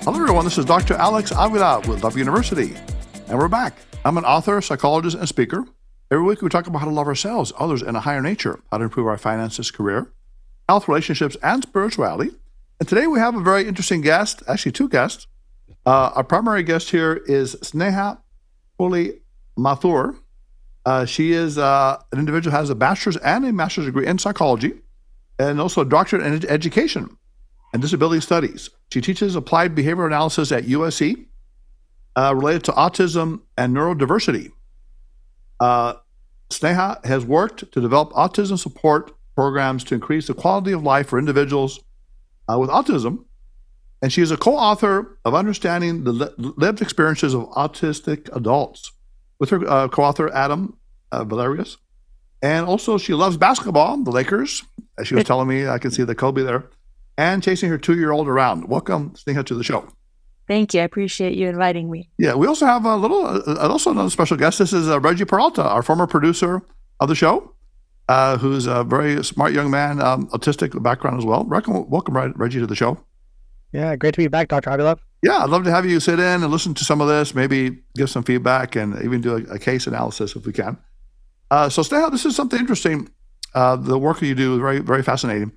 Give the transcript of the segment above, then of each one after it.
Hello, everyone. This is Dr. Alex Avila with Love University, and we're back. I'm an author, psychologist, and speaker. Every week, we talk about how to love ourselves, others, and a higher nature, how to improve our finances, career, health, relationships, and spirituality. And today, we have a very interesting guest, actually two guests. Our primary guest here is Sneha Mathur. She is an individual who has a bachelor's and a master's degree in psychology, and also a doctorate in education and disability studies. She teaches applied behavioral analysis at USC related to autism and neurodiversity. Sneha has worked to develop autism support programs to increase the quality of life for individuals with autism. And she is a co-author of Understanding the Lived Experiences of Autistic Adults with her co-author, Adam Valerius. And also she loves basketball, the Lakers, as she was telling me. I can see the Kobe there. And chasing her 2-year-old around. Welcome, Sneha, to the show. Thank you. I appreciate you inviting me. Yeah, we also have also another special guest. This is Reggie Peralta, our former producer of the show, who's a very smart young man, autistic background as well. Welcome, Reggie, to the show. Yeah, great to be back, Dr. Avila. Yeah, I'd love to have you sit in and listen to some of this, maybe give some feedback and even do a case analysis if we can. So Sneha, this is something interesting. The work that you do is very, very fascinating.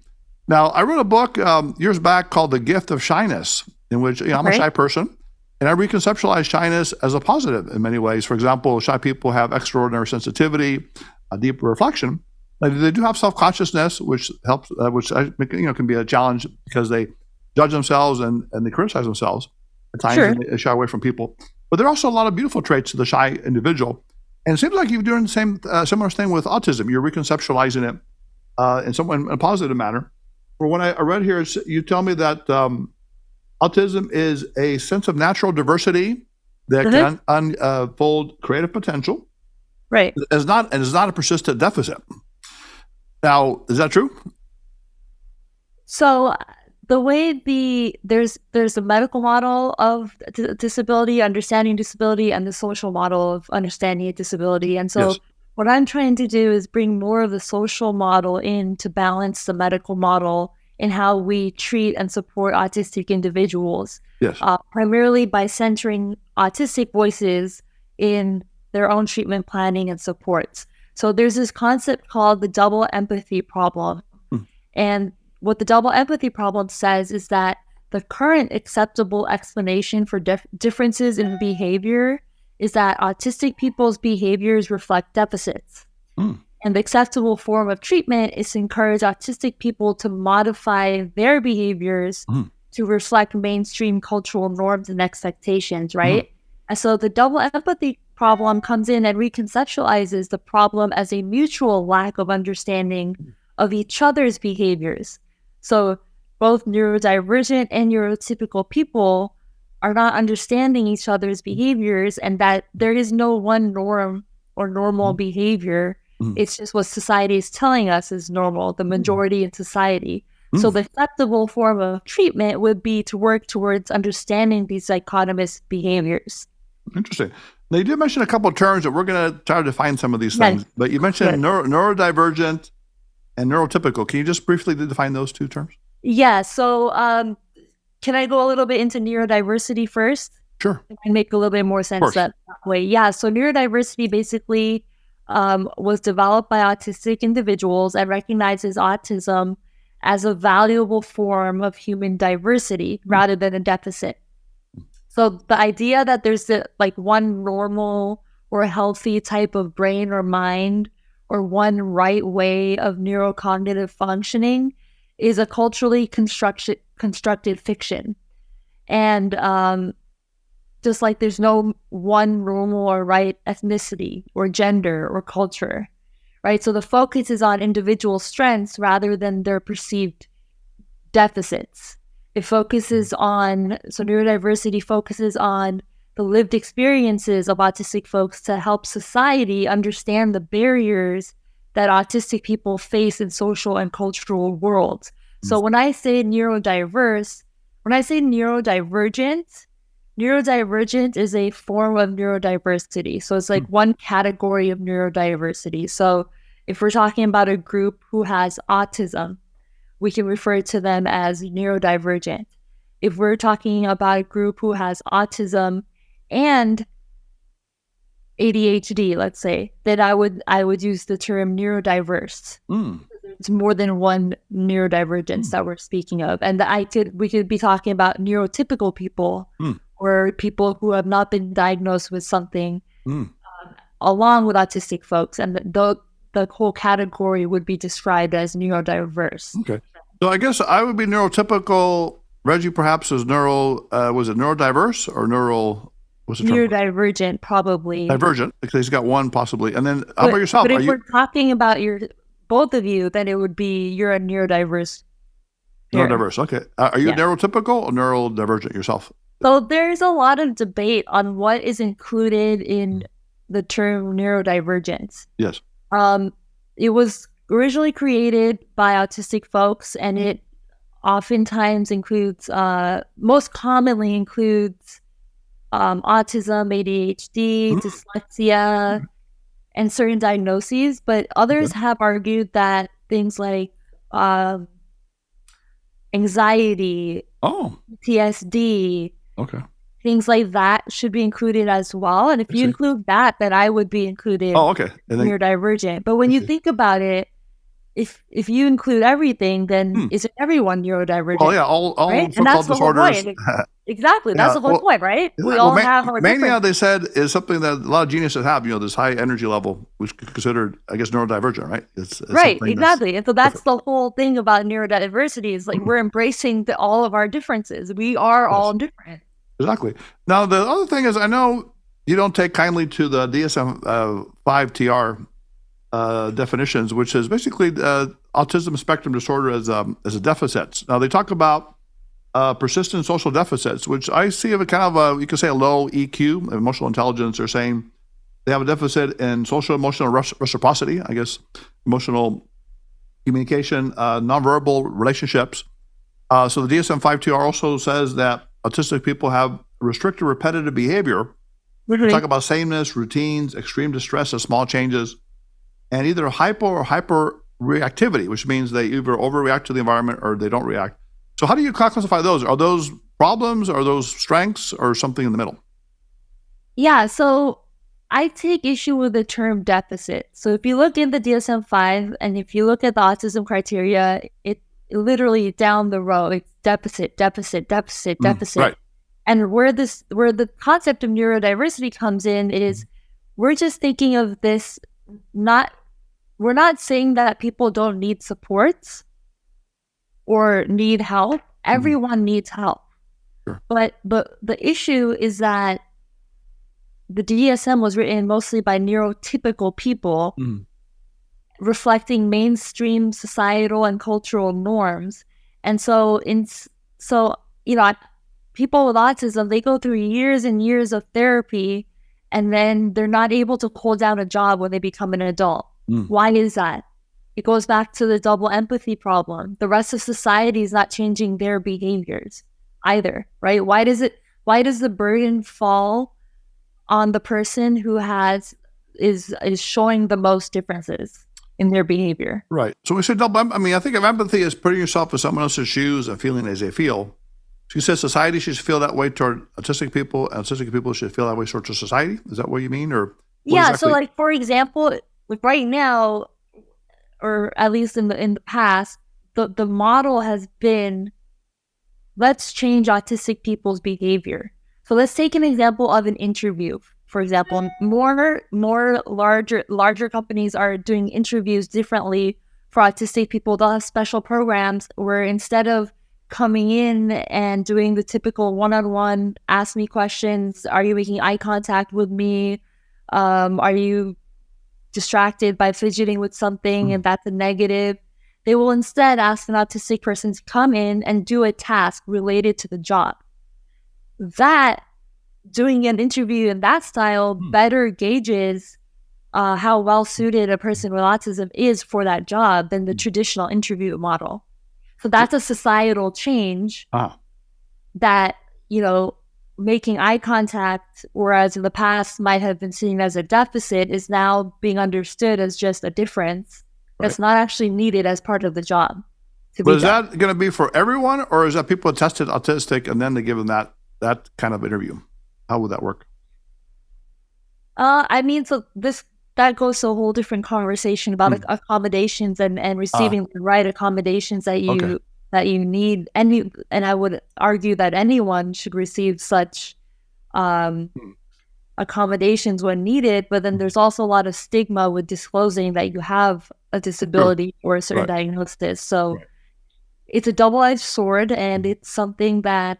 Now, I wrote a book years back called The Gift of Shyness, in which I'm a shy person, and I reconceptualize shyness as a positive in many ways. For example, shy people have extraordinary sensitivity, a deep reflection. They do have self-consciousness, which helps, can be a challenge because they judge themselves and they criticize themselves at times, and they shy away from people. But there are also a lot of beautiful traits to the shy individual. And it seems like you're doing the same similar thing with autism. You're reconceptualizing it in a positive manner. For when I read here, you tell me that autism is a sense of natural diversity that can unfold creative potential. Right. It's not a persistent deficit. Now, is that true? So the way there's a medical model of disability, understanding disability, and the social model of understanding a disability. And so what I'm trying to do is bring more of the social model in to balance the medical model in how we treat and support autistic individuals. Yes. Primarily by centering autistic voices in their own treatment planning and supports. So there's this concept called the double empathy problem. And what the double empathy problem says is that the current acceptable explanation for differences in behavior is that autistic people's behaviors reflect deficits. And the acceptable form of treatment is to encourage autistic people to modify their behaviors to reflect mainstream cultural norms and expectations, right? And so the double empathy problem comes in and reconceptualizes the problem as a mutual lack of understanding of each other's behaviors. So both neurodivergent and neurotypical people are not understanding each other's behaviors, and that there is no one norm or normal behavior. It's just what society is telling us is normal, the majority in society. So the acceptable form of treatment would be to work towards understanding these dichotomous behaviors. Interesting. Now, you did mention a couple of terms that we're going to try to define some of these things, but you mentioned neurodivergent and neurotypical. Can you just briefly define those two terms? Yeah. So can I go a little bit into neurodiversity first? Sure. It might make a little bit more sense that way. Yeah. So neurodiversity basically was developed by autistic individuals and recognizes autism as a valuable form of human diversity rather than a deficit. So the idea that there's one normal or healthy type of brain or mind or one right way of neurocognitive functioning is a culturally constructed fiction. And just like there's no one normal or right ethnicity or gender or culture, right? So the focus is on individual strengths rather than their perceived deficits. So neurodiversity focuses on the lived experiences of autistic folks to help society understand the barriers that autistic people face in social and cultural worlds. So when I say neurodivergent, neurodivergent is a form of neurodiversity. So it's like one category of neurodiversity. So if we're talking about a group who has autism, we can refer to them as neurodivergent. if we're talking about a group who has autism and ADHD, let's say, then I would use the term neurodiverse. It's more than one neurodivergence that we're speaking of, and we could be talking about neurotypical people or people who have not been diagnosed with something, along with autistic folks, and the whole category would be described as neurodiverse. Okay, so I guess I would be neurotypical. Reggie perhaps is was it neurodiverse or what's the term? Neurodivergent, probably. Divergent, because he's got one possibly. And then how about yourself? But if we're talking about both of you, then it would be you're a neurodiverse. Neurodiverse, okay. Are you Yeah. neurotypical or neurodivergent yourself? So there's a lot of debate on what is included in the term neurodivergence. Yes. It was originally created by autistic folks, and it oftentimes includes, most commonly includes autism, ADHD, dyslexia, and certain diagnoses. But others have argued that things like anxiety, PTSD, things like that should be included as well. And if you include that, then I would be included neurodivergent. But when you think about it, if you include everything, then isn't everyone neurodivergent? Oh yeah, all right? so-called And that's the whole disorders. point. Exactly, that's the whole point, right? We all have our mania, different. they said, is something that a lot of geniuses have. This high energy level, which is considered, I guess, neurodivergent, right? It's right, exactly. And so that's the whole thing about neurodiversity is like we're embracing all of our differences. We are all different. Exactly. Now, the other thing is, I know you don't take kindly to the DSM-5 TR definitions, which is basically autism spectrum disorder as a deficit. Now, they talk about persistent social deficits, which I see of a kind of you could say a low EQ, emotional intelligence. They're saying they have a deficit in social emotional reciprocity, I guess, emotional communication, nonverbal relationships. So the DSM-5 TR also says that autistic people have restricted repetitive behavior. We talk about sameness, routines, extreme distress at small changes, and either hypo or hyper reactivity, which means they either overreact to the environment or they don't react. So how do you classify those? Are those problems? Are those strengths, or something in the middle? Yeah, so I take issue with the term deficit. So if you look in the DSM-5 and if you look at the autism criteria, it literally down the row, it's deficit. Right. And where the concept of neurodiversity comes in is we're just thinking of this, we're not saying that people don't need supports or need help. Everyone needs help. Sure. But the issue is that the DSM was written mostly by neurotypical people, reflecting mainstream societal and cultural norms. And so people with autism, they go through years and years of therapy, and then they're not able to hold down a job when they become an adult. Why is that? It goes back to the double empathy problem. The rest of society is not changing their behaviors either, right? Why does the burden fall on the person who is showing the most differences in their behavior? Right. So we say double. I mean, I think of empathy as putting yourself in someone else's shoes and feeling as they feel. She says society should feel that way toward autistic people, and autistic people should feel that way towards society. Is that what you mean, or yeah? Exactly? So, like for example, like right now, or at least in the past, the model has been, let's change autistic people's behavior. So let's take an example of an interview. For example, more larger companies are doing interviews differently for autistic people. They'll have special programs where instead of coming in and doing the typical one-on-one, ask me questions, are you making eye contact with me? Are you distracted by fidgeting with something, and that's a negative? They will instead ask an autistic person to come in and do a task related to the job. That, doing an interview in that style better gauges how well suited a person with autism is for that job than the traditional interview model. So that's a societal change that, making eye contact, whereas in the past might have been seen as a deficit, is now being understood as just a difference that's not actually needed as part of the job. to But be is done. that going to be for everyone, or is that people tested autistic and then they give them that kind of interview? How would that work? I mean, so that goes to a whole different conversation about accommodations and receiving the right accommodations that Okay. you need. And I would argue that anyone should receive such accommodations when needed. But then there's also a lot of stigma with disclosing that you have a disability or a certain diagnosis. So it's a double-edged sword, and it's something that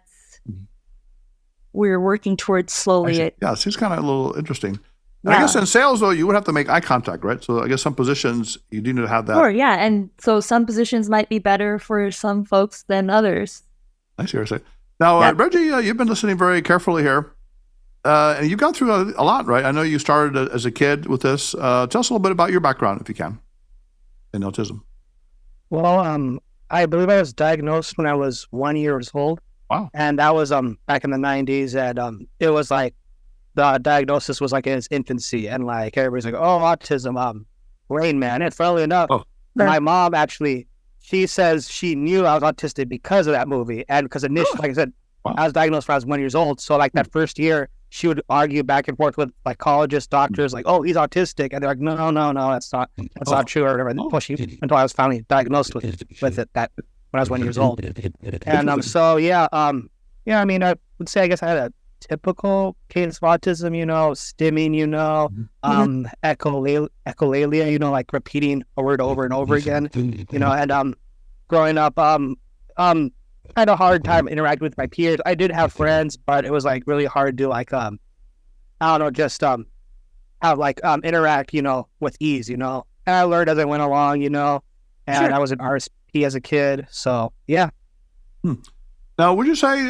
we're working towards slowly. Yeah, it seems kind of a little interesting. I guess in sales, though, you would have to make eye contact, right? So I guess some positions you do need to have that. Sure, yeah. And so some positions might be better for some folks than others. I see what you're saying. Now, Reggie, you've been listening very carefully here. And you've gone through a lot, right? I know you started as a kid with this. Tell us a little bit about your background, if you can, in autism. Well, I believe I was diagnosed when I was 1 year old. Wow. And that was back in the 90s. And it was like the diagnosis was like in its infancy. And like everybody's like, oh, autism, Rain Man. And funnily enough, my mom actually, she says she knew I was autistic because of that movie. And because initially, like I said, I was diagnosed when I was 1 year old. So like that first year, she would argue back and forth with psychologists, doctors, like, oh, he's autistic. And they're like, no, that's not true or whatever. Until I was finally diagnosed with it that when I was 1 year old. And so, I mean, I would say, I guess I had a typical case of autism, stimming, echolalia, like repeating a word over and over again, and growing up, I had a hard time interacting with my peers. I did have friends, but it was like really hard to like, I don't know, just have like interact, with ease, And I learned as I went along, and I was an RSP as a kid. So yeah. Now, would you say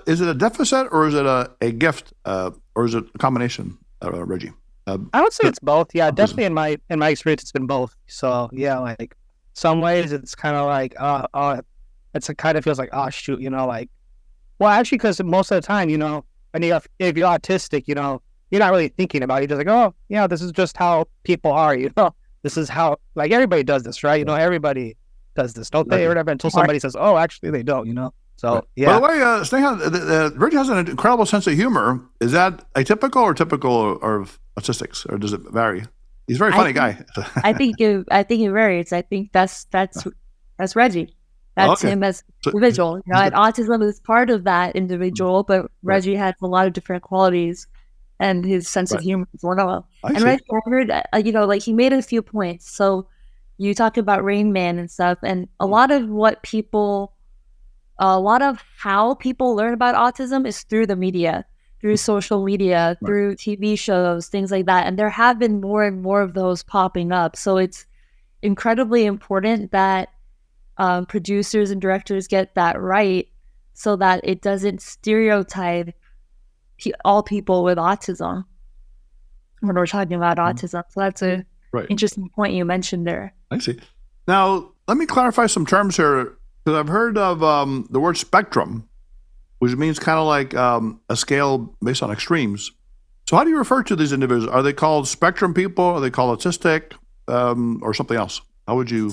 is it a deficit or is it a gift or is it a combination, Reggie? I would say it's both. Yeah, definitely in my experience, it's been both. So yeah, like some ways it's kind of like it kind of feels like, oh shoot, like, well, actually, because most of the time, when if you're autistic, you're not really thinking about it. You're just like, oh yeah, this is just how people are, this is how, like, everybody does this, right? Everybody does this, don't they, or whatever, until somebody says, oh, actually they don't, So yeah. By the way, Sneha, Reggie has an incredible sense of humor. Is that atypical or typical of autistics, or does it vary? He's a very funny guy. I think it varies. I think that's Reggie. That's him as individual. And autism is part of that individual, but Reggie has a lot of different qualities, and his sense of humor is one of them. And Reggie, I heard, like he made a few points. So you talk about Rain Man and stuff, and a lot of how people learn about autism is through the media, through social media, through TV shows, things like that. And there have been more and more of those popping up. So it's incredibly important that producers and directors get that right, so that it doesn't stereotype all people with autism when we're talking about autism. So that's a interesting point you mentioned there. I see. Now, let me clarify some terms here, because I've heard of the word spectrum, which means kind of like a scale based on extremes. So how do you refer to these individuals? Are they called spectrum people? Are they called autistic, or something else? How would you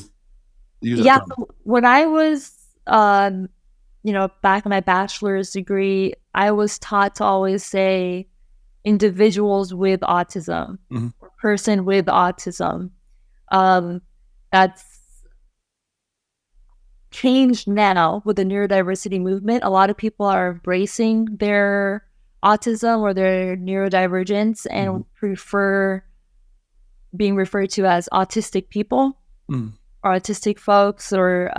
use that term? So when I was, back in my bachelor's degree, I was taught to always say individuals with autism, or person with autism. That's changed now with the neurodiversity movement. A lot of people are embracing their autism or their neurodivergence and prefer being referred to as autistic people or autistic folks, or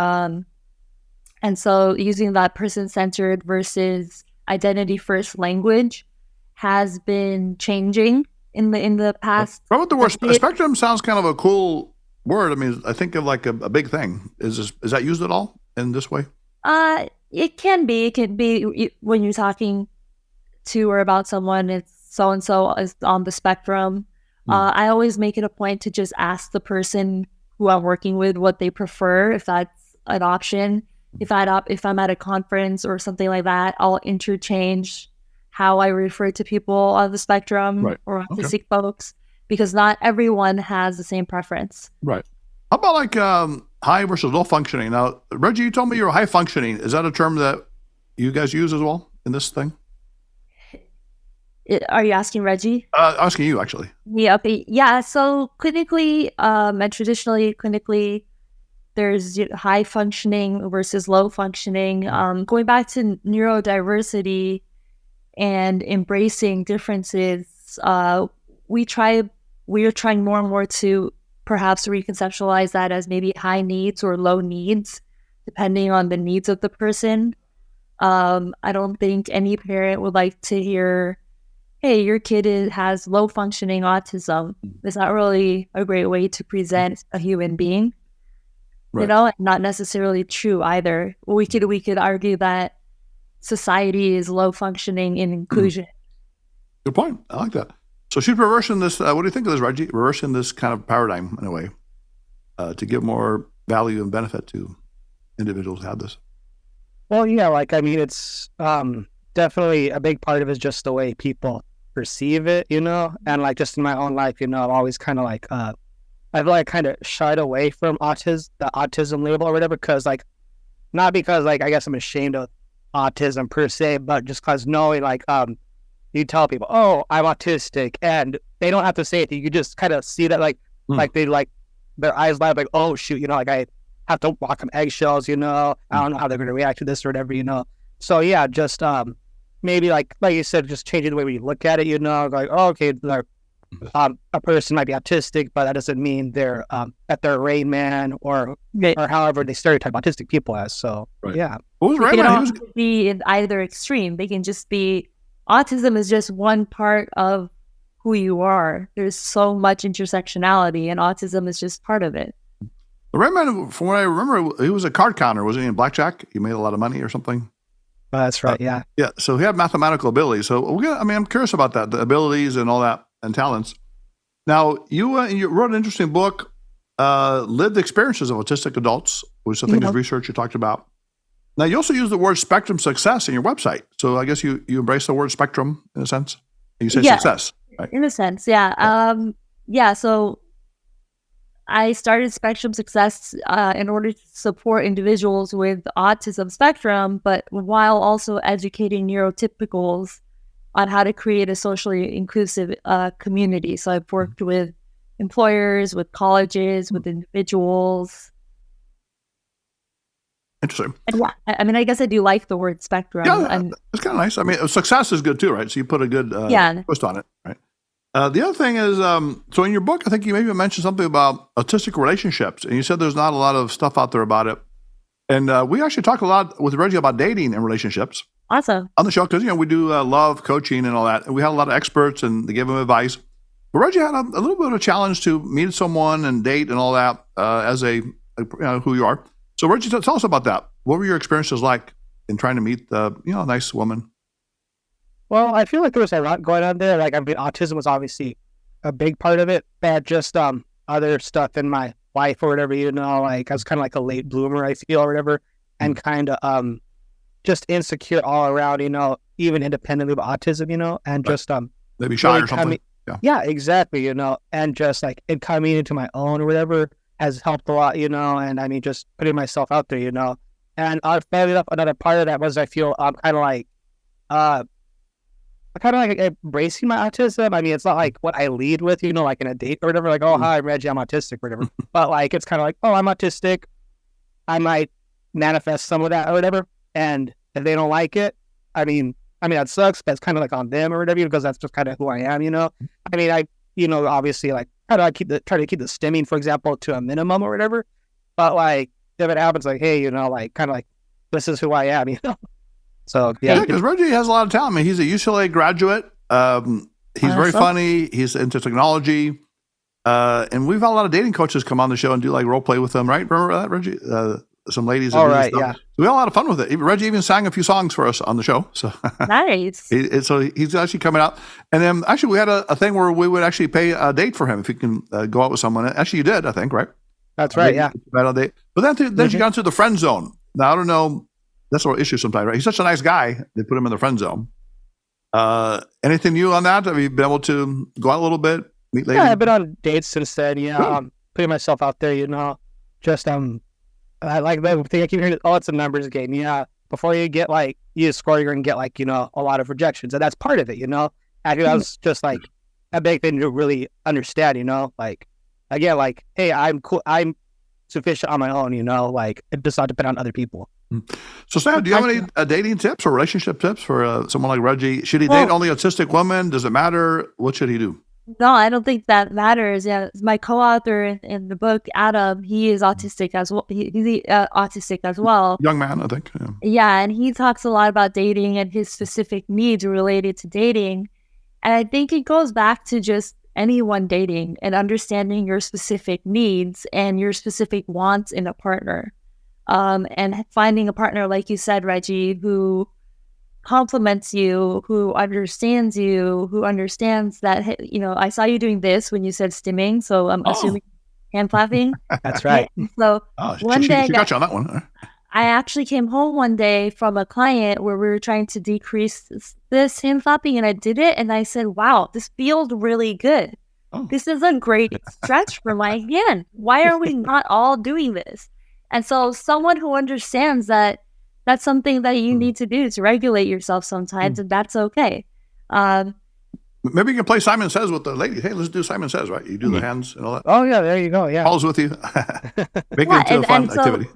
and so using that person-centered versus identity-first language has been changing in the past. What about the word spectrum? Sounds kind of a cool word. I mean, I think of like a big thing. Is that used at all in this way? It can be. It can be when you're talking to or about someone. It's so and so is on the spectrum. I always make it a point to just ask the person who I'm working with what they prefer, if that's an option. If I'm at a conference or something like that, I'll interchange how I refer to people on the spectrum or autistic folks, because not everyone has the same preference. Right. How about like high versus low functioning. Now, Reggie, you told me you're high functioning. Is that a term that you guys use as well in this thing? Are you asking Reggie? Asking you, actually. Yeah. Okay. Yeah. So clinically, and traditionally, clinically, there's high functioning versus low functioning. Going back to neurodiversity and embracing differences, we are trying more and more to perhaps reconceptualize that as maybe high needs or low needs, depending on the needs of the person. I don't think any parent would like to hear, hey, your kid has low functioning autism. It's not really a great way to present a human being, Right. you know, and not necessarily true either. We could argue that society is low functioning in inclusion. Good point. I like that. So she's reversing this. What do you think of this, Reggie? Reversing this kind of paradigm in a way to give more value and benefit to individuals who have this. Well, yeah, like, I mean, it's definitely a big part of it is just the way people perceive it, you know, and like just in my own life, you know, I've always kind of like, I've like kind of shied away from the autism label or whatever, because like, not because like, I guess I'm ashamed of autism per se, but just because knowing like, you tell people, oh, I'm autistic, and they don't have to say it. You just kind of see that like they like their eyes light up like, oh shoot, you know, like I have to walk on eggshells, you know, I don't know how they're going to react to this or whatever, you know. So yeah, just maybe like you said, just changing the way we look at it, you know, like, oh, okay, a person might be autistic, but that doesn't mean they're that they're Rain Man or however they stereotype autistic people as. So yeah, what was They Rain can Man? also be in either extreme. They can just be, autism is just one part of who you are. There's so much intersectionality, and autism is just part of it. The Rain Man, from what I remember, he was a card counter, wasn't he, in blackjack? He made a lot of money or something. That's right. Yeah. Yeah. So he had mathematical abilities. So I'm curious about that, the abilities and all that, and talents. Now, you wrote an interesting book, Lived Experiences of Autistic Adults, which I think is research you talked about. Now, you also use the word spectrum success in your website. So I guess you embrace the word spectrum in a sense. And you say success, right? In a sense, yeah. So I started Spectrum Success in order to support individuals with autism spectrum, but while also educating neurotypicals on how to create a socially inclusive community. So I've worked with employers, with colleges, with individuals. Interesting. And yeah, I mean, I guess I do like the word spectrum. Yeah, it's kind of nice. I mean, success is good too, right? So you put a good twist on it, right? The other thing is, so in your book, I think you maybe mentioned something about autistic relationships, and you said there's not a lot of stuff out there about it. And we actually talk a lot with Reggie about dating and relationships. Awesome. On the show, because, we do love coaching and all that. And we had a lot of experts and they give them advice. But Reggie had a little bit of a challenge to meet someone and date and all that as who you are. So Reggie, tell us about that. What were your experiences like in trying to meet a nice woman? Well, I feel like there was a lot going on there. Like, I mean, autism was obviously a big part of it, but just other stuff in my life or whatever, like I was kind of like a late bloomer, I feel, or whatever, and kind of just insecure all around, even independently of autism, and just maybe shy really or something. Yeah, exactly, and just like it coming into my own or whatever has helped a lot, and I mean, just putting myself out there, and fairly enough, another part of that was I feel kind of like embracing my autism. I mean, it's not like what I lead with, like in a date or whatever, like, oh, hi, I'm Reggie, I'm autistic or whatever. But like, it's kind of like, oh, I'm autistic. I might manifest some of that or whatever. And if they don't like it, I mean, that sucks, but it's kind of like on them or whatever, because that's just kind of who I am, I mean, I obviously, like, try to keep the stimming, for example, to a minimum or whatever. But like, if it happens, like, hey, like, kind of like, this is who I am, So yeah, because Reggie has a lot of talent. I mean, he's a UCLA graduate. He's very funny. He's into technology, and we've had a lot of dating coaches come on the show and do like role play with them. Right? Remember that, Reggie? Some ladies. All right. Yeah. So we had a lot of fun with it. Reggie even sang a few songs for us on the show. So nice. So he's actually coming out. And then actually we had a thing where we would actually pay a date for him if he can go out with someone. Actually, you did, I think, right? That's right. Yeah. But then she got into the friend zone. Now I don't know. That's our issue sometimes, right? He's such a nice guy. They put him in the friend zone. Anything new on that? Have you been able to go out a little bit, meet ladies? Yeah, I've been on dates since then. Yeah, putting myself out there, just I like the thing I keep hearing. Oh, it's a numbers game. Yeah. Before you get like you score, you're gonna get like a lot of rejections, and that's part of it. I think that was just like a big thing to really understand. Like again, like hey, I'm cool. I'm sufficient on my own. Like it does not depend on other people. So, Sam, do you have any dating tips or relationship tips for someone like Reggie? Should he date only autistic women? Does it matter? What should he do? No, I don't think that matters. Yeah, my co-author in the book, Adam, he is autistic as well. He's autistic as well. Young man, I think. Yeah, and he talks a lot about dating and his specific needs related to dating. And I think it goes back to just anyone dating and understanding your specific needs and your specific wants in a partner. And finding a partner, like you said, Reggie, who compliments you, who understands that, hey, I saw you doing this when you said stimming, so I'm assuming hand clapping. That's right. So one day, she got you on that one. I actually came home one day from a client where we were trying to decrease this hand clapping, and I did it, and I said, wow, this feels really good. This is a great stretch for my hand. Why are we not all doing this? And so someone who understands that that's something that you need to do to regulate yourself sometimes, and that's okay. Maybe you can play Simon Says with the lady. Hey, let's do Simon Says, right? You do the hands and all that. Oh, yeah, there you go, yeah. Paul's with you. Make it into a fun activity.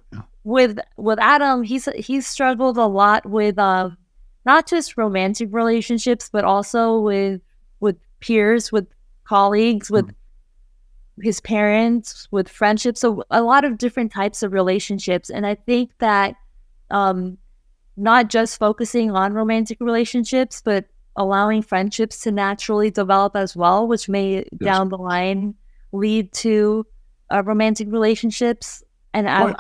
With Adam, he's struggled a lot with not just romantic relationships, but also with peers, with colleagues, with his parents, with friendships. So a lot of different types of relationships. And I think that not just focusing on romantic relationships, but allowing friendships to naturally develop as well, which may down the line lead to romantic relationships. And I'm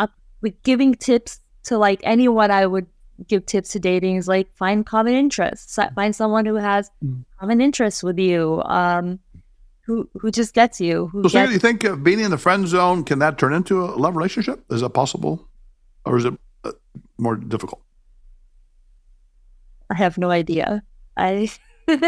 giving tips to like anyone I would give tips to dating is like find common interests, find someone who has common interests with you, who just gets you. So do you think being in the friend zone, can that turn into a love relationship? Is that possible? Or is it more difficult? I have no idea. I mean,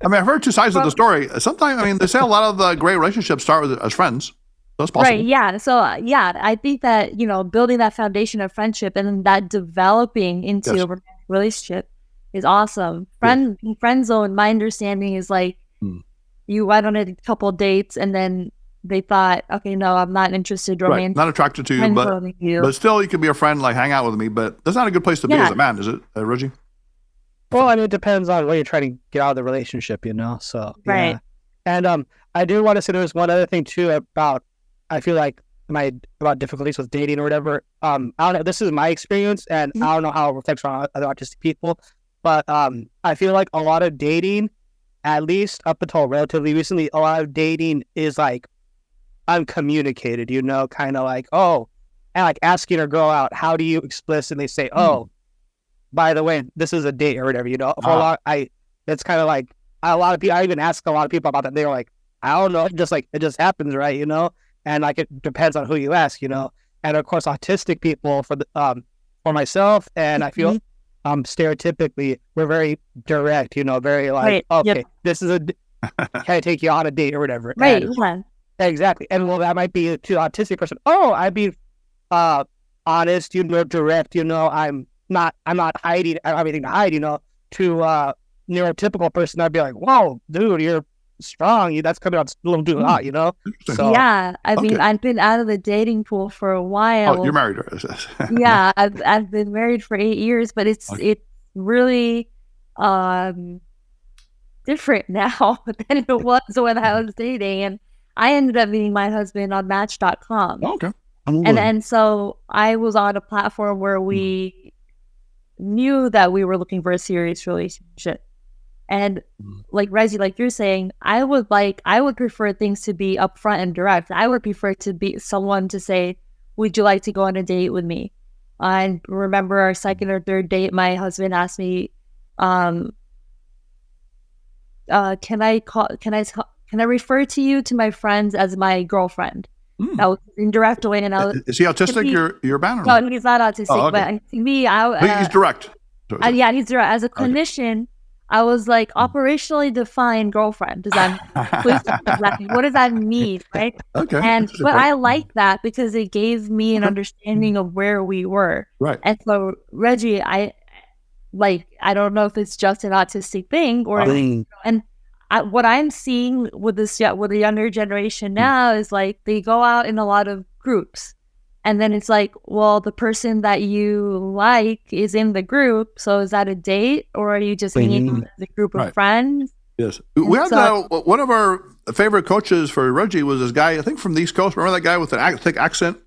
I've heard two sides of the story. Sometimes, they say a lot of the great relationships start as friends. That's possible. Right, yeah. So, I think that, building that foundation of friendship and then that developing into a romantic relationship is awesome. Friend zone, my understanding is like you went on a couple of dates and then they thought, okay, no, I'm not interested romantically. Not attracted to you, but still you can be a friend, like hang out with me, but that's not a good place to be as a man, is it, Reggie? Well, it depends on what you're trying to get out of the relationship, so. Right. Yeah. And I do want to say there's one other thing too about, I feel like about difficulties with dating or whatever. I don't know, this is my experience and I don't know how it reflects on other autistic people, but I feel like a lot of dating, at least up until relatively recently, a lot of dating is like uncommunicated, kind of like, and like asking a girl out, how do you explicitly say, by the way, this is a date or whatever, for a lot, it's kind of like a lot of people, I even ask a lot of people about that. They're like, I don't know, it just happens, right? And like, it depends on who you ask, and of course, autistic people for myself, and I feel stereotypically, we're very direct, very like, this is can I take you on a date or whatever? Right. Exactly. And well, that might be to an autistic person. I'd be honest, direct, I'm not hiding, I don't have anything to hide, to a neurotypical person, I'd be like, whoa, dude, you're strong. That's coming out a little too hot, So yeah, I mean, I've been out of the dating pool for a while. Oh, you're married. Yeah, I've been married for 8 years, but it's really different now than it was when I was dating. And I ended up meeting my husband on Match.com. Okay. And so I was on a platform where we knew that we were looking for a serious relationship. And like Reggie, like you're saying, I would prefer things to be upfront and direct. I would prefer to be someone to say, would you like to go on a date with me? I remember our second or third date, my husband asked me, can I refer to you to my friends as my girlfriend? That was indirect way. And is he autistic? Your banner? No, he's not autistic. But to me, he's direct. Yeah, he's direct. As a clinician, I was like, operationally defined girlfriend. Does that what does that mean, right? Okay. But I like that because it gave me an understanding of where we were. Right. And so, Reggie, I don't know if it's just an autistic thing or, and what I'm seeing with the younger generation now is like they go out in a lot of groups. And then it's like, well, the person that you like is in the group. So is that a date, or are you just hanging out as a group of friends? Yes. We had one of our favorite coaches for Reggie was this guy, I think from the East Coast. Remember that guy with an thick accent?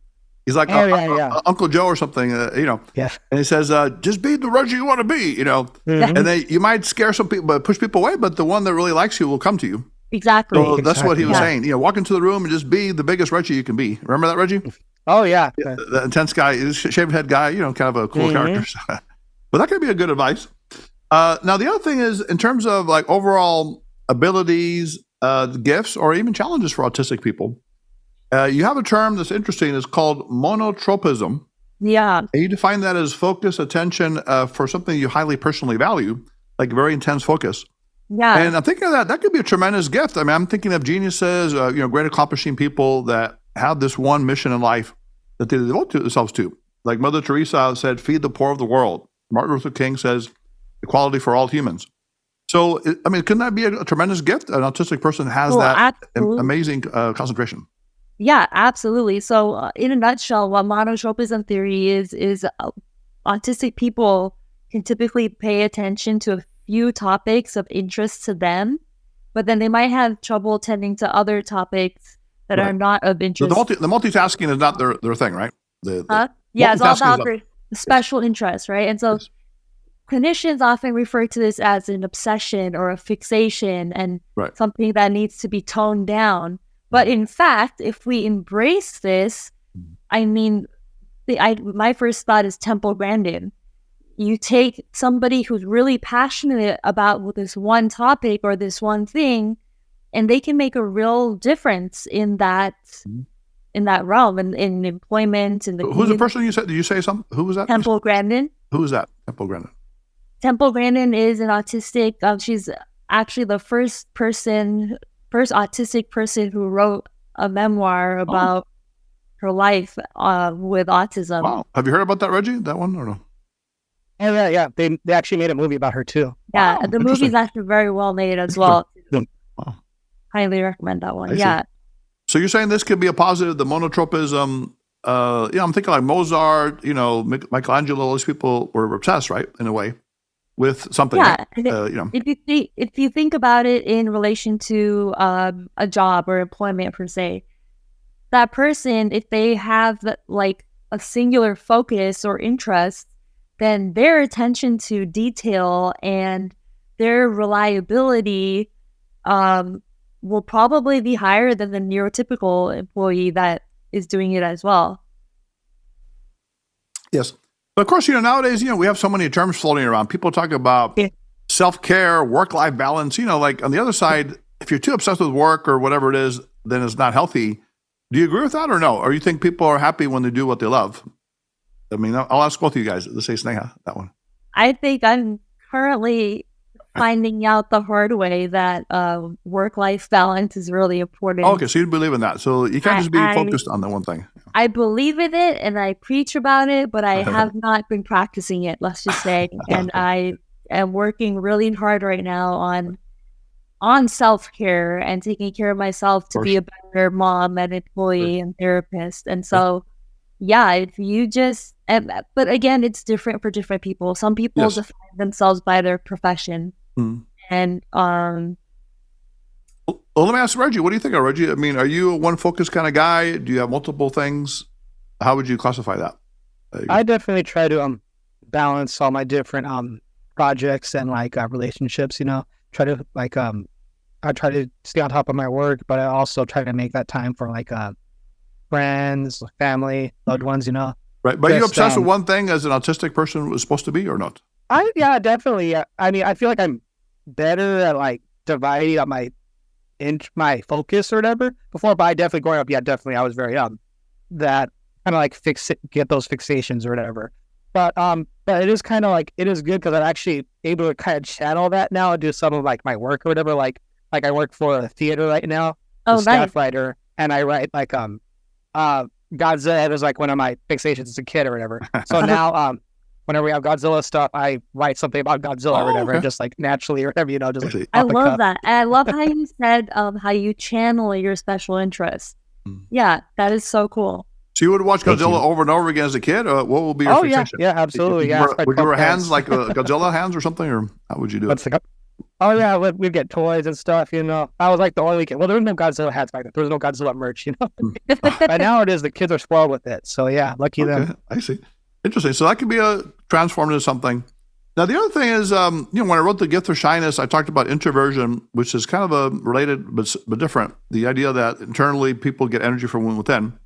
He's like Uncle Joe or something, Yeah. And he says, just be the Reggie you want to be, And then you might scare some people, but push people away, but the one that really likes you will come to you. Exactly. So that's what he was saying. Walk into the room and just be the biggest Reggie you can be. Remember that, Reggie? Oh, yeah. The intense guy, shaved head guy, kind of a cool character. But that could be a good advice. Now, the other thing is, in terms of like overall abilities, gifts, or even challenges for autistic people, you have a term that's interesting. It's called monotropism. Yeah. And you define that as focus, attention for something you highly personally value, like very intense focus. Yeah. And I'm thinking of that could be a tremendous gift. I mean, I'm thinking of geniuses, great accomplishing people that have this one mission in life that they devote to themselves to. Like Mother Teresa said, feed the poor of the world. Martin Luther King says, equality for all humans. So, I mean, couldn't that be a tremendous gift? An autistic person has that amazing concentration. Yeah, absolutely. So in a nutshell, what monotropism theory is autistic people can typically pay attention to a few topics of interest to them, but then they might have trouble tending to other topics that are not of interest. So the multitasking is not their thing, right? Yeah, it's all about their special interests, right? And so clinicians often refer to this as an obsession or a fixation and something that needs to be toned down. But in fact, if we embrace this, I mean, my first thought is temple grandin. You take somebody who's really passionate about this one topic or this one thing, and they can make a real difference in that realm, in employment, in the community. Who's the person you said? Did you say something? Who was that? Temple Grandin. Who is that? Temple Grandin. Temple Grandin is an autistic. She's actually the first autistic person who wrote a memoir about her life with autism. Wow. Have you heard about that, Reggie? That one or no? Yeah. They actually made a movie about her too. Yeah, the movie's actually very well made as well. Wow. Highly recommend that one. So you're saying this could be a positive, the monotropism. I'm thinking like Mozart, Michelangelo, all these people were obsessed, right? In a way. With something, yeah. Right? If you think about it in relation to a job or employment per se, that person, if they have like a singular focus or interest, then their attention to detail and their reliability will probably be higher than the neurotypical employee that is doing it as well. Yes. But of course, nowadays, we have so many terms floating around. People talk about self-care, work-life balance. Like on the other side, if you're too obsessed with work or whatever it is, then it's not healthy. Do you agree with that or no? Or you think people are happy when they do what they love? I mean, I'll ask both of you guys. Let's say Sneha, that one. I think I'm currently finding out the hard way that work-life balance is really important. Okay, so you believe in that. So you can't just be focused on the one thing. I believe in it and I preach about it, but I have not been practicing it, let's just say. And I am working really hard right now on self-care and taking care of myself to be a better mom and employee and therapist. And so, if you just, but again, it's different for different people. Some people define themselves by their profession. And, well, let me ask Reggie, what do you think of Reggie? I mean, are you a one focus kind of guy? Do you have multiple things? How would you classify that? I definitely try to balance all my different projects and relationships, try to I try to stay on top of my work, but I also try to make that time for friends, family, loved ones, Right. But are you obsessed with one thing as an autistic person was supposed to be or not? Definitely. I mean, I feel like I'm better at dividing up my focus or whatever before, but I definitely growing up, definitely I was very that kind of get those fixations or whatever. But it is kind of like, it is good because I'm actually able to kind of channel that now and do some of like my work or whatever. Like I work for a theater right now, Oh, the nice. staff writer, and I write like Godzilla was like one of my fixations as a kid or whatever. So now whenever we have Godzilla stuff, I write something about Godzilla or whatever, okay. just like naturally or whatever, just I like see. I off the love cuff. that. And I love how you said how you channel your special interests. Mm. Yeah, that is so cool. So you would watch Thank Godzilla you. over and over again as a kid? Or what would be your Oh yeah, fixation? yeah, absolutely. Yeah, Would you wear hands like Godzilla hands or something, or how would you do it? What's the Oh yeah, we'd get toys and stuff. I was like the only kid. Well, there was no Godzilla hats back then. There was no Godzilla merch. But nowadays the kids are spoiled with it. So yeah, lucky Okay, them. I see. Interesting. So that could be transformed into something. Now, the other thing is, when I wrote The Gift of Shyness, I talked about introversion, which is kind of a related but different. The idea that internally people get energy from within,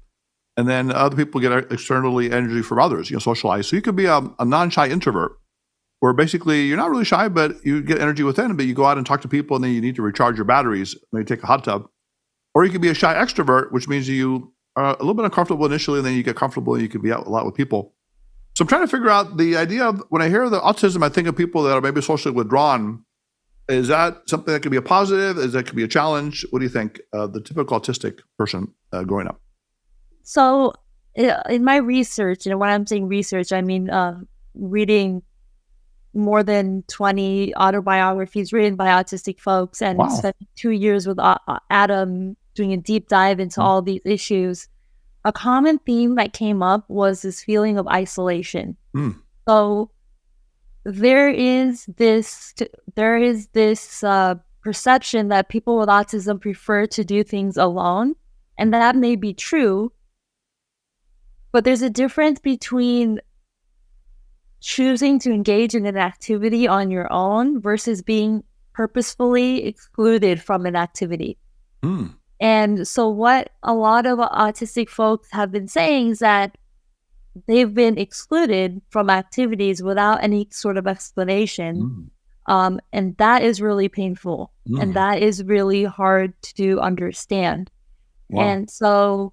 and then other people get externally energy from others, socialize. So you could be a non-shy introvert, where basically you're not really shy, but you get energy within, but you go out and talk to people, and then you need to recharge your batteries, maybe take a hot tub. Or you could be a shy extrovert, which means you are a little bit uncomfortable initially, and then you get comfortable, and you can be out a lot with people. So I'm trying to figure out the idea of, when I hear the autism, I think of people that are maybe socially withdrawn. Is that something that could be a positive? Is that could be a challenge? What do you think? The typical autistic person growing up. So in my research, when I'm saying research, I mean reading more than 20 autobiographies written by autistic folks, and Wow. spending 2 years with Adam doing a deep dive into all these issues. A common theme that came up was this feeling of isolation. So there is this perception that people with autism prefer to do things alone, and that may be true, but there's a difference between choosing to engage in an activity on your own versus being purposefully excluded from an activity. And so what a lot of autistic folks have been saying is that they've been excluded from activities without any sort of explanation. And that is really painful. And that is really hard to understand. Wow. And so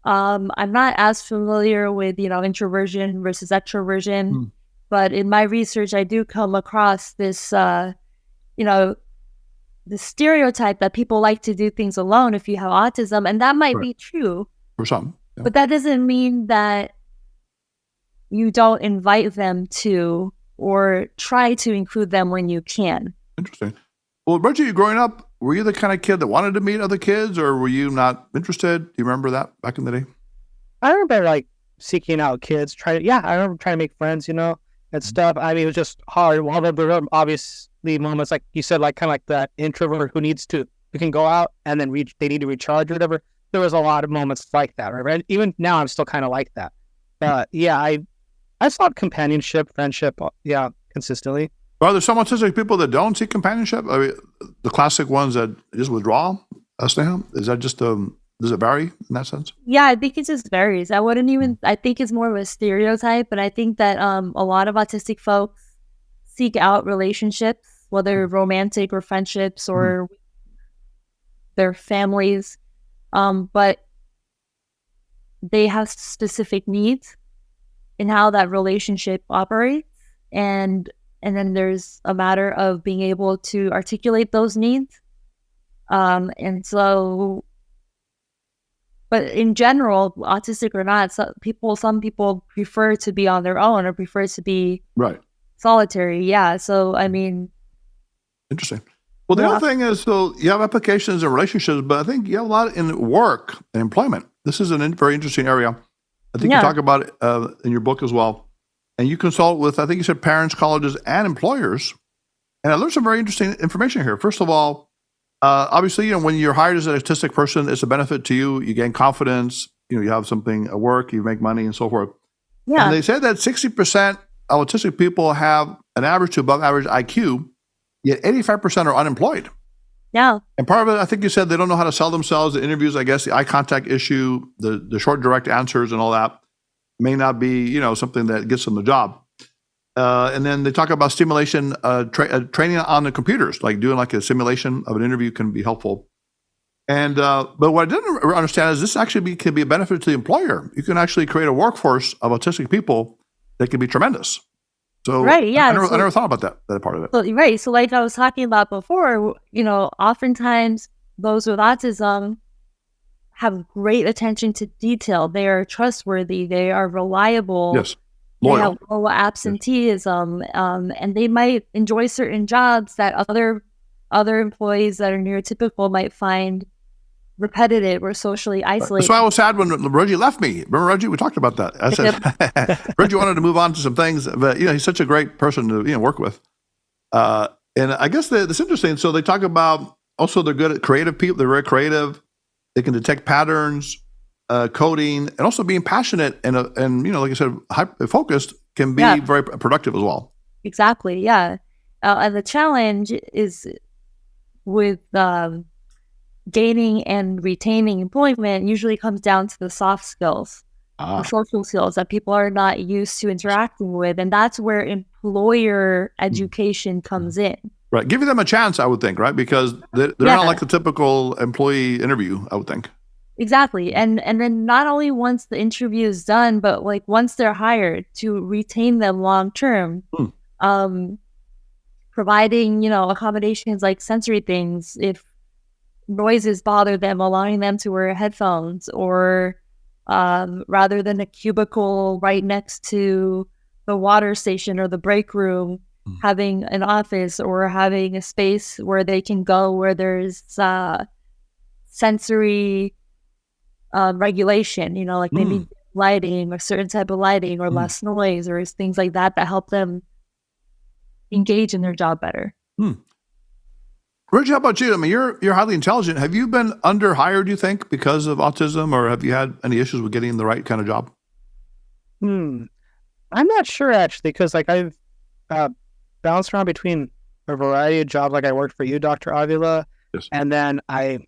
I'm not as familiar with, introversion versus extroversion, but in my research, I do come across this, the stereotype that people like to do things alone if you have autism, and that might be true. For some. Yeah. But that doesn't mean that you don't invite them to or try to include them when you can. Interesting. Well, Reggie, growing up, were you the kind of kid that wanted to meet other kids, or were you not interested? Do you remember that back in the day? I remember like seeking out kids. I remember trying to make friends, and stuff. I mean, it was just hard. Well, there were obviously moments, like you said, like kind of like that introvert who can go out and then they need to recharge or whatever. There was a lot of moments like that, right? And even now, I'm still kind of like that. But yeah, I sought companionship, friendship, consistently. Are there some autistic people that don't seek companionship? I mean, the classic ones that just withdraw, Sneha? Is that just, does it vary in that sense? Yeah, I think it just varies. I think it's more of a stereotype, but I think that a lot of autistic folks seek out relationships, whether romantic or friendships or their families, but they have specific needs in how that relationship operates, and then there's a matter of being able to articulate those needs, and so. But in general, autistic or not, some people prefer to be on their own or prefer to be solitary. Yeah. So, I mean. Interesting. Well, the other thing is, so you have applications and relationships, but I think you have a lot in work and employment. This is a very interesting area. I think you talk about it in your book as well. And you consult with, I think you said, parents, colleges, and employers. And I learned some very interesting information here. First of all, obviously, when you're hired as an autistic person, it's a benefit to you. You gain confidence. You have something at work, you make money, and so forth. Yeah. And they say that 60% of autistic people have an average to above average IQ, yet 85% are unemployed. Yeah. And part of it, I think you said, they don't know how to sell themselves. The interviews, I guess, the eye contact issue, the short direct answers, and all that may not be, something that gets them the job. And then they talk about stimulation, training on the computers, like doing like a simulation of an interview can be helpful. And but what I didn't understand is this actually can be a benefit to the employer. You can actually create a workforce of autistic people they can be tremendous. So Right, yeah. I never thought about that part of it. So, right. So like I was talking about before, oftentimes those with autism have great attention to detail. They are trustworthy. They are reliable. Yes. Loyal. They have low absenteeism. And they might enjoy certain jobs that other employees that are neurotypical might find repetitive or socially isolated. That's why I was sad when Reggie left me. Remember Reggie? We talked about that. I said Reggie wanted to move on to some things, but he's such a great person to work with. And I guess that's interesting. So they talk about also they're good at creative people. They're very creative. They can detect patterns, coding, and also being passionate and like I said, focused can be very productive as well. Exactly. Yeah. And the challenge is with gaining and retaining employment usually comes down to the soft skills, the social skills that people are not used to interacting with. And that's where employer education comes in. Right. Giving them a chance, I would think, right? Because they're not like the typical employee interview, I would think. Exactly. And then not only once the interview is done, but like once they're hired, to retain them long term, providing, accommodations like sensory things, if noises bother them, allowing them to wear headphones, or rather than a cubicle right next to the water station or the break room, having an office or having a space where they can go where there's sensory regulation, like maybe lighting or certain type of lighting or less noise or things like that help them engage in their job better. Reggie, how about you? I mean, you're highly intelligent. Have you been underhired, you think, because of autism, or have you had any issues with getting the right kind of job? I'm not sure actually, because like I've bounced around between a variety of jobs. Like I worked for you, Dr. Avila, and then I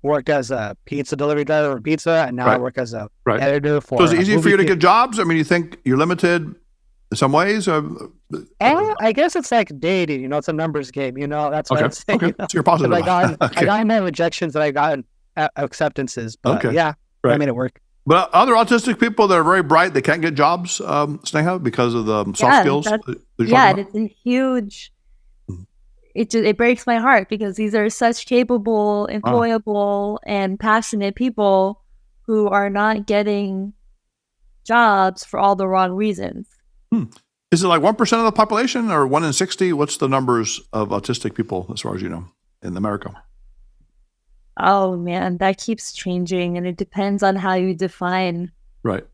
worked as a pizza delivery driver for pizza, and now I work as a editor for. So is it easy for you to get jobs? I mean, you think you're limited in some ways? I guess it's like dating. It's a numbers game. That's what I'm saying. Okay. So you're positive. I got my rejections that I got acceptances, but I made it work. But other autistic people that are very bright, they can't get jobs, Sneha, because of the soft skills? It's a huge... It breaks my heart because these are such capable, employable, and passionate people who are not getting jobs for all the wrong reasons. Is it like 1% of the population or 1 in 60? What's the numbers of autistic people, as far as you know, in America? Oh, man, that keeps changing, and it depends on how you define. Right.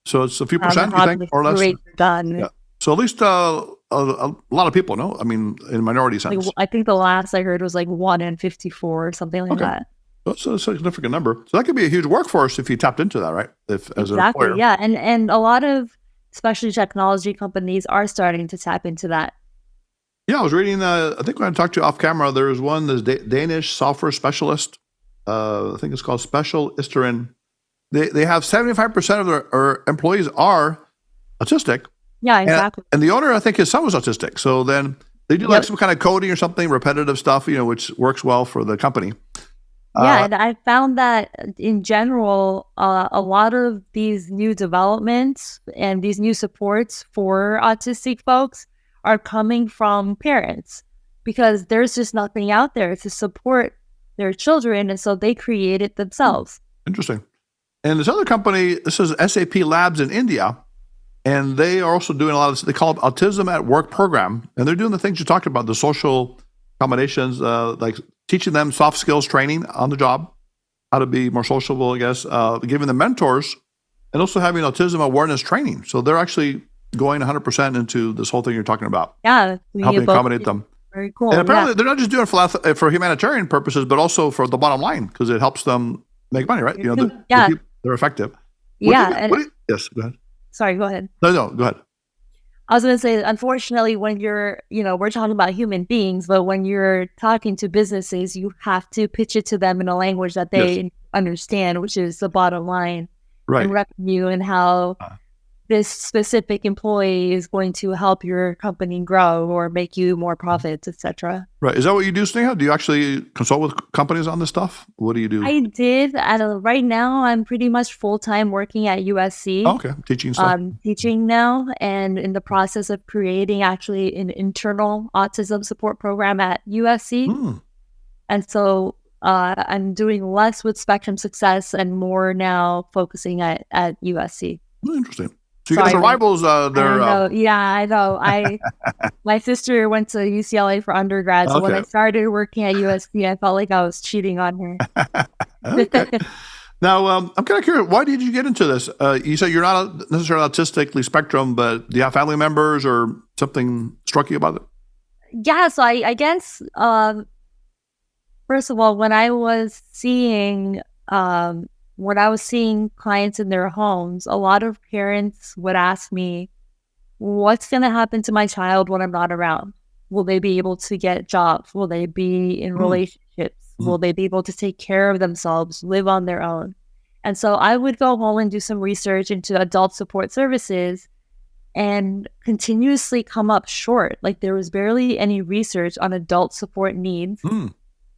So it's a few percent, you think, or less? Done. Yeah. So at least a lot of people, no? I mean, in minority sense. Like, I think the last I heard was like 1 in 54 or something like that. That's a significant number. So that could be a huge workforce if you tapped into that, right? As an employer. Yeah. And a lot of, especially technology companies, are starting to tap into that. Yeah, I was reading, I think when I talked to you off camera, there's one, this Danish software specialist. I think it's called Special Isterin. They have 75% of their employees are autistic. Yeah, exactly. And the owner, I think, his son was autistic. So then they do like some kind of coding or something, repetitive stuff, which works well for the company. And I found that in general, a lot of these new developments and these new supports for autistic folks are coming from parents, because there's just nothing out there to support their children, and so they create it themselves. Interesting. And this other company, this is SAP Labs in India, and they are also doing a lot of, they call it Autism at Work program, and they're doing the things you talked about, the social accommodations, like teaching them soft skills training on the job, how to be more sociable, I guess, giving them mentors, and also having autism awareness training. So they're actually going 100% into this whole thing you're talking about. Yeah. Helping accommodate them. Very cool. And apparently they're not just doing it for humanitarian purposes, but also for the bottom line, because it helps them make money, right? They're effective. Yes, go ahead. Sorry, go ahead. No, go ahead. I was going to say, unfortunately, when you're, we're talking about human beings, but when you're talking to businesses, you have to pitch it to them in a language that they understand, which is the bottom line, right? And revenue, and how this specific employee is going to help your company grow or make you more profits, etc. Right. Is that what you do, Sneha? Do you actually consult with companies on this stuff? What do you do? I did. Right now, I'm pretty much full-time working at USC. Oh, okay. Teaching stuff. Teaching now, and in the process of creating actually an internal autism support program at USC. And so I'm doing less with Spectrum Success and more now focusing at USC. Interesting. So you guys are rivals there. Yeah, I know. My sister went to UCLA for undergrad, so when I started working at USC, I felt like I was cheating on her. Okay. Now, I'm kind of curious, why did you get into this? You said you're not necessarily autistically spectrum, but do you have family members or something struck you about it? Yeah, so I guess, first of all, when I was seeing clients in their homes, a lot of parents would ask me, what's going to happen to my child when I'm not around? Will they be able to get jobs? Will they be in relationships? Will they be able to take care of themselves, live on their own? And so I would go home and do some research into adult support services and continuously come up short. Like there was barely any research on adult support needs,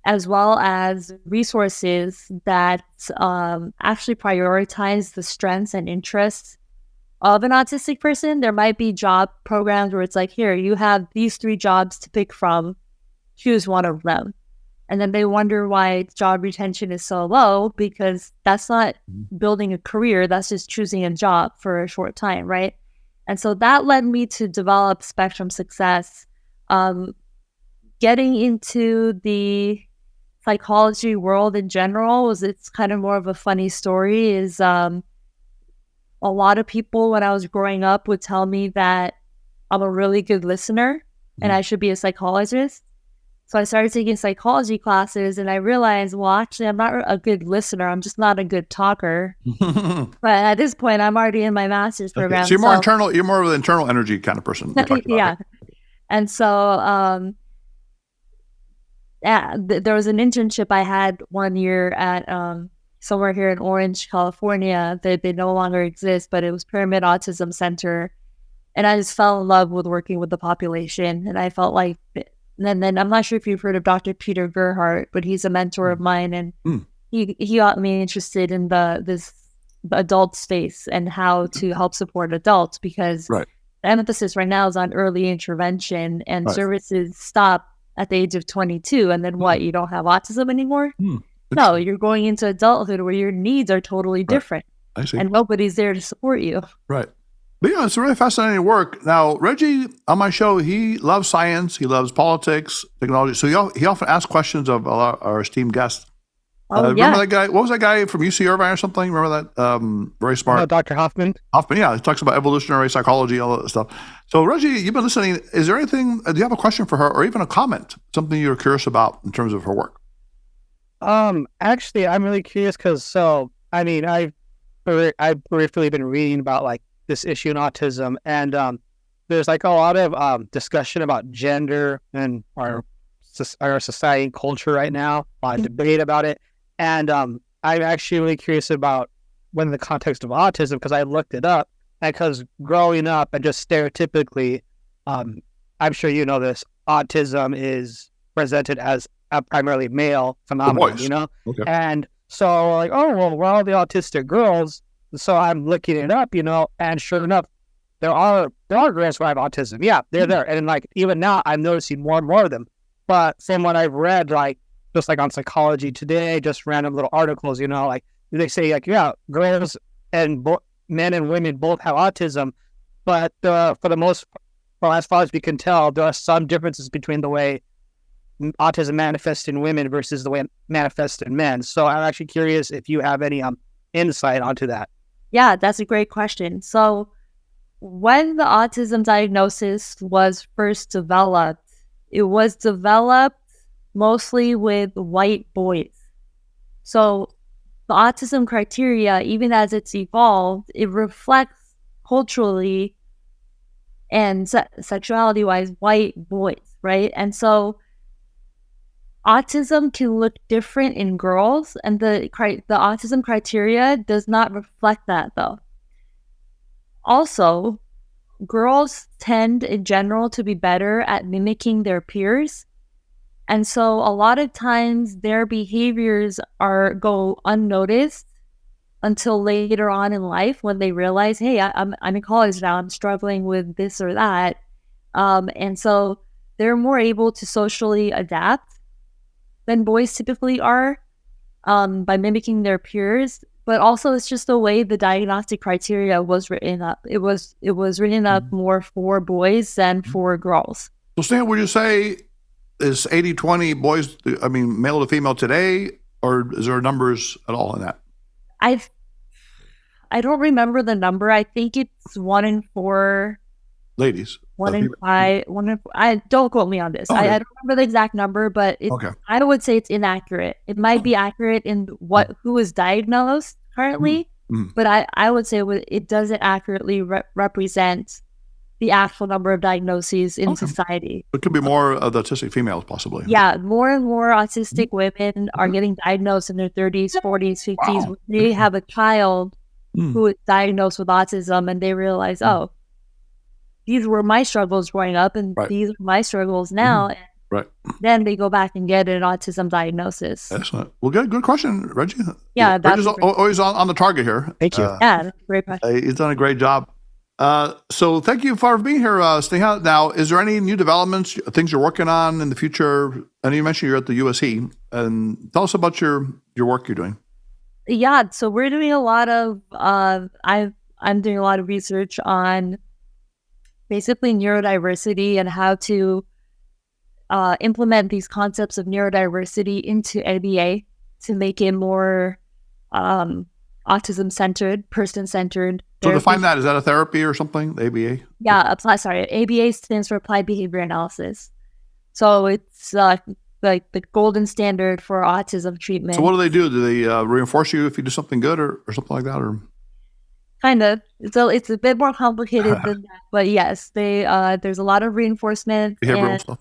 as well as resources that actually prioritize the strengths and interests of an autistic person. There might be job programs where it's like, here, you have these 3 jobs to pick from, choose one of them. And then they wonder why job retention is so low, because that's not building a career, that's just choosing a job for a short time, right? And so that led me to develop Spectrum Success. Getting into the psychology world in general it's kind of more of a funny story, is a lot of people when I was growing up would tell me that I'm a really good listener and I should be a psychologist. So I started taking psychology classes and I realized, well, actually, I'm not a good listener. I'm just not a good talker. But at this point, I'm already in my master's program. So you're more internal. You're more of an internal energy kind of person. Yeah. And so there was an internship I had one year at somewhere here in Orange, California. They no longer exist, but it was Pyramid Autism Center. And I just fell in love with working with the population. And I felt like... And then I'm not sure if you've heard of Dr. Peter Gerhardt, but he's a mentor of mine, and he got me interested in the adult space and how to help support adults, because the emphasis right now is on early intervention, and services stop at the age of 22. And then what? You don't have autism anymore? No, you're going into adulthood where your needs are totally different. I see. And nobody's there to support you. Right. But yeah, it's really fascinating work. Now, Reggie, on my show, he loves science, he loves politics, technology. So he often asks questions of our esteemed guests. Remember that guy? What was that guy from UC Irvine or something? Remember that? Very smart. Dr. Hoffman. Hoffman, yeah. He talks about evolutionary psychology, all that stuff. So, Reggie, you've been listening. Is there anything, do you have a question for her or even a comment, something you're curious about in terms of her work? Actually, I'm really curious because, I've briefly been reading about like this issue in autism, and there's like a lot of discussion about gender and our society and culture right now, a lot of debate about it. And I'm actually really curious about when the context of autism, because I looked it up, and because growing up and just stereotypically, I'm sure you know this, autism is presented as a primarily male phenomenon, you know? Okay. And so like, oh, well, we're all the autistic girls. So I'm looking it up, you know, and sure enough, there are girls who have autism. Yeah, they're there. And like, even now I'm noticing more and more of them. But from what I've read, like, just like on Psychology Today, just random little articles, you know, like they say like, yeah, girls and men and women both have autism. But for the most part, as far as we can tell, there are some differences between the way autism manifests in women versus the way it manifests in men. So I'm actually curious if you have any insight onto that. Yeah, that's a great question. So when the autism diagnosis was first developed, it was developed mostly with white boys. So the autism criteria, even as it's evolved, it reflects culturally and sexuality-wise white boys, right? And so autism can look different in girls, and the autism criteria does not reflect that, though. also, girls tend in general to be better at mimicking their peers. And so a lot of times their behaviors go unnoticed until later on in life when they realize, hey, I'm in college now, I'm struggling with this or that. And so they're more able to socially adapt than boys typically are by mimicking their peers. But also, it's just the way the diagnostic criteria was written up. It was written up more for boys than for girls. So, Stan, would you say is 80-20 boys, male to female today, or is there numbers at all in that? I don't remember the number. I think it's 1 in 4 ladies. 1 in 5. I don't quote me on this. Okay. I don't remember the exact number, but I would say it's inaccurate. It might be accurate in who is diagnosed currently, but I would say it doesn't accurately represent the actual number of diagnoses in society. It could be more of the autistic females, possibly. Yeah, more and more autistic women are getting diagnosed in their 30s, 40s, 50s. Wow. They have a child who is diagnosed with autism, and they realize, oh, these were my struggles growing up, and these are my struggles now. Right. Then they go back and get an autism diagnosis. Excellent. Well, good question, Reggie. Yeah, Reggie's always on the target here. Thank you. Yeah, that's a great question. He's done a great job. So thank you for being here, Sneha. Now, is there any new developments, things you're working on in the future? And you mentioned you're at the USC, and tell us about your work you're doing. Yeah, so we're doing a lot of, I'm doing a lot of research on basically neurodiversity and how to implement these concepts of neurodiversity into ABA to make it more autism-centered, person-centered. So define that. Is that a therapy or something, the ABA? Yeah, ABA stands for Applied Behavior Analysis. So it's like the golden standard for autism treatment. So what do they do? Do they reinforce you if you do something good or something like that? Or kind of. It's a bit more complicated than that. But yes, there's a lot of reinforcement. Behavioral stuff.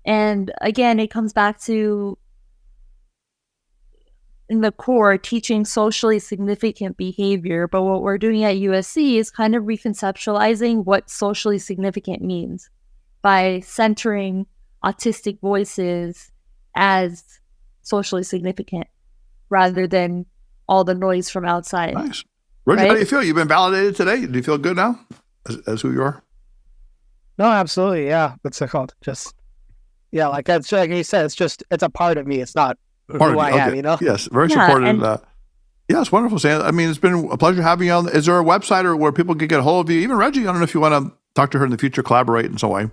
And again, it comes back to, in the core, teaching socially significant behavior. But what we're doing at USC is kind of reconceptualizing what socially significant means by centering autistic voices as socially significant rather than all the noise from outside. Nice. Reggie, how do you feel? You've been validated today? Do you feel good now as who you are? No, absolutely. Yeah. What's it called? Just, yeah, like you said, it's a part of me. It's not who I am, you know? Yes, very supportive. Yeah, it's wonderful, Sam. I mean, it's been a pleasure having you on. Is there a website or where people can get a hold of you? Even Reggie, I don't know if you want to talk to her in the future, collaborate in some way.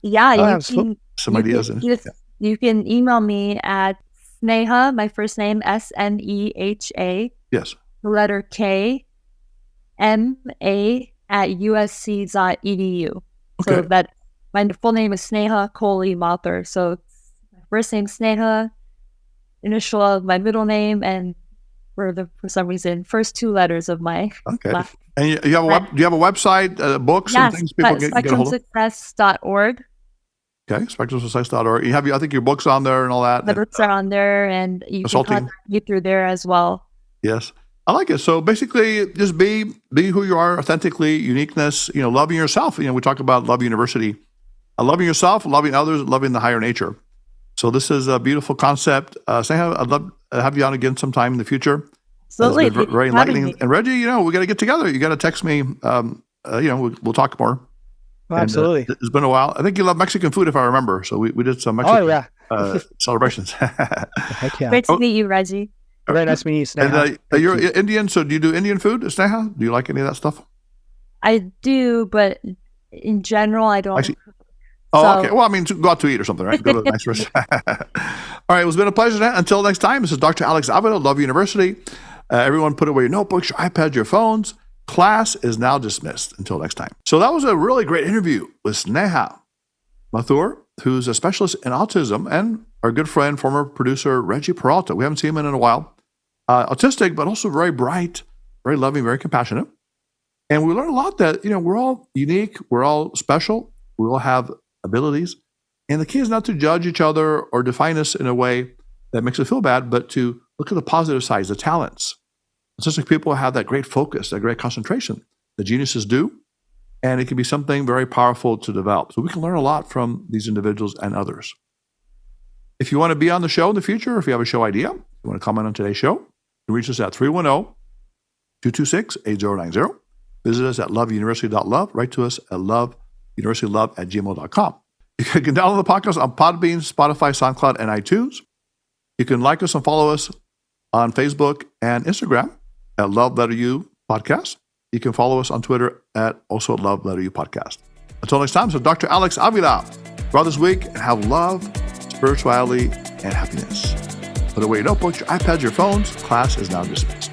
Yeah, you can email me at Sneha, my first name, Sneha. Yes. The letter K, MA at usc.edu. Okay. So that my full name is Sneha Mathur. So my first name Sneha, initial of my middle name, and for some reason first 2 letters of my last. And you have do you have a website, books and things people can get a hold of? SpectrumSuccess.org. Okay, SpectrumSuccess.org. You have, I think, your books on there and all that. The books are on there, and you can contact me through there as well. Yes, I like it. So basically, just be who you are, authentically, uniqueness. Loving yourself. We talk about Love University, loving yourself, loving others, loving the higher nature. So this is a beautiful concept. Sneha, I'd love to have you on again sometime in the future. Absolutely, it's been very enlightening. And Reggie, we got to get together. You got to text me. We'll talk more. Oh, absolutely. It's been a while. I think you love Mexican food, if I remember. So we did some Mexican celebrations. Heck yeah. Great to meet you, Reggie. Very nice meeting you, Sneha. And you're Indian, so do you do Indian food, Sneha? Do you like any of that stuff? I do, but in general, I don't. Okay. Well, go out to eat or something, right? Go to a nice restaurant. All right. It's been a pleasure. Until next time, this is Dr. Alex Avila, Love University. Everyone put away your notebooks, your iPads, your phones. Class is now dismissed. Until next time. So that was a really great interview with Sneha Mathur, who's a specialist in autism, and our good friend, former producer, Reggie Peralta. We haven't seen him in a while. Autistic, but also very bright, very loving, very compassionate. And we learned a lot that, we're all unique. We're all special. We all have abilities. And the key is not to judge each other or define us in a way that makes us feel bad, but to look at the positive sides, the talents. Autistic people have that great focus, that great concentration. the geniuses do, and it can be something very powerful to develop. So we can learn a lot from these individuals and others. If you want to be on the show in the future, if you have a show idea, you want to comment on today's show, you can reach us at 310-226-8090. Visit us at loveuniversity.love. Write to us at loveuniversitylove@gmail.com. You can download the podcast on Podbean, Spotify, SoundCloud, and iTunes. You can like us and follow us on Facebook and Instagram at Love Letter U Podcast. You can follow us on Twitter at also Love Letter U Podcast. Until next time, so Dr. Alex Avila, throughout this week, and have love, spirituality, and happiness. Put away your notebooks, your iPads, your phones. Class is now dismissed.